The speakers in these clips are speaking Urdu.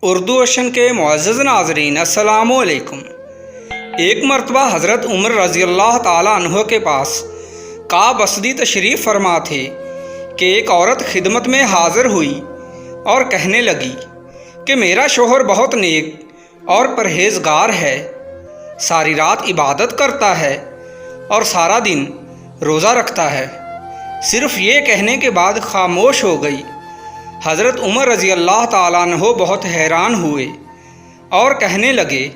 اردو اوشن کے معزز ناظرین السلام علیکم۔ ایک مرتبہ حضرت عمر رضی اللہ تعالیٰ عنہ کے پاس کعب اسدی تشریف فرما تھے کہ ایک عورت خدمت میں حاضر ہوئی اور کہنے لگی کہ میرا شوہر بہت نیک اور پرہیزگار ہے، ساری رات عبادت کرتا ہے اور سارا دن روزہ رکھتا ہے۔ صرف یہ کہنے کے بعد خاموش ہو گئی۔ حضرت عمر رضی اللہ تعالیٰ عنہ بہت حیران ہوئے اور کہنے لگے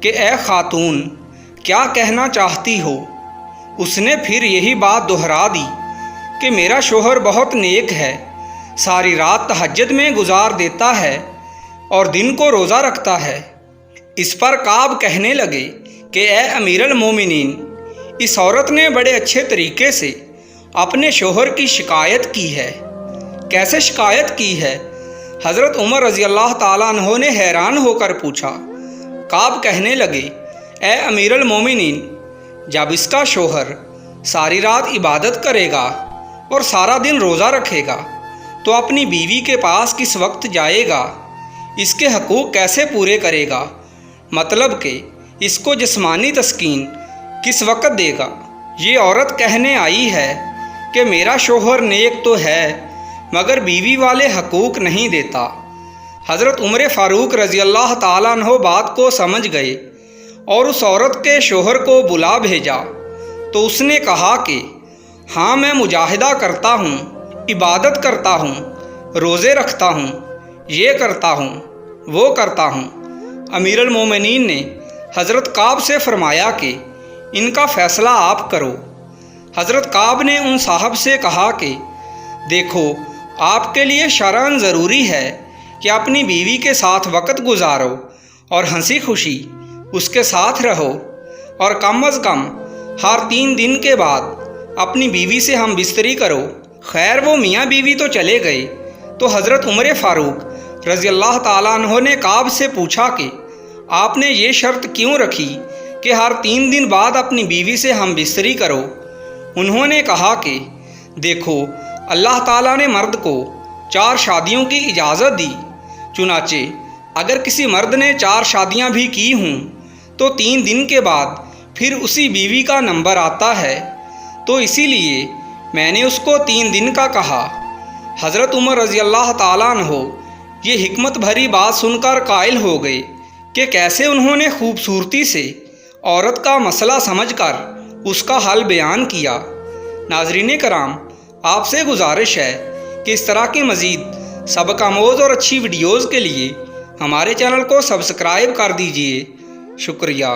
کہ اے خاتون، کیا کہنا چاہتی ہو؟ اس نے پھر یہی بات دہرا دی کہ میرا شوہر بہت نیک ہے، ساری رات تہجد میں گزار دیتا ہے اور دن کو روزہ رکھتا ہے۔ اس پر کعب کہنے لگے کہ اے امیر المومنین، اس عورت نے بڑے اچھے طریقے سے اپنے شوہر کی شکایت کی ہے۔ کیسے شکایت کی ہے؟ حضرت عمر رضی اللہ تعالیٰ عنہ نے حیران ہو کر پوچھا۔ کعب کہنے لگے اے امیر المومنین، جب اس کا شوہر ساری رات عبادت کرے گا اور سارا دن روزہ رکھے گا تو اپنی بیوی کے پاس کس وقت جائے گا؟ اس کے حقوق کیسے پورے کرے گا؟ مطلب کہ اس کو جسمانی تسکین کس وقت دے گا؟ یہ عورت کہنے آئی ہے کہ میرا شوہر نیک تو ہے مگر بیوی والے حقوق نہیں دیتا۔ حضرت عمر فاروق رضی اللہ تعالیٰ عنہ بات کو سمجھ گئے اور اس عورت کے شوہر کو بلا بھیجا تو اس نے کہا کہ ہاں، میں مجاہدہ کرتا ہوں، عبادت کرتا ہوں، روزے رکھتا ہوں، یہ کرتا ہوں، وہ کرتا ہوں۔ امیر المومنین نے حضرت کعب سے فرمایا کہ ان کا فیصلہ آپ کرو۔ حضرت کعب نے ان صاحب سے کہا کہ دیکھو، آپ کے لیے شرعاً ضروری ہے کہ اپنی بیوی کے ساتھ وقت گزارو اور ہنسی خوشی اس کے ساتھ رہو، اور کم از کم ہر 3 دن کے بعد اپنی بیوی سے ہم بستری کرو۔ خیر، وہ میاں بیوی تو چلے گئے تو حضرت عمر فاروق رضی اللہ تعالیٰ عنہ نے کعب سے پوچھا کہ آپ نے یہ شرط کیوں رکھی کہ ہر 3 دن بعد اپنی بیوی سے ہم بستری کرو؟ انہوں نے کہا کہ دیکھو، اللہ تعالیٰ نے مرد کو 4 شادیوں کی اجازت دی، چنانچہ اگر کسی مرد نے 4 شادیاں بھی کی ہوں تو 3 دن کے بعد پھر اسی بیوی کا نمبر آتا ہے، تو اسی لیے میں نے اس کو 3 دن کا کہا۔ حضرت عمر رضی اللہ تعالیٰ عنہ یہ حکمت بھری بات سن کر قائل ہو گئے کہ کیسے انہوں نے خوبصورتی سے عورت کا مسئلہ سمجھ کر اس کا حل بیان کیا۔ ناظرین کرام، آپ سے گزارش ہے کہ اس طرح کی مزید سبق آموز اور اچھی ویڈیوز کے لیے ہمارے چینل کو سبسکرائب کر دیجیے۔ شکریہ۔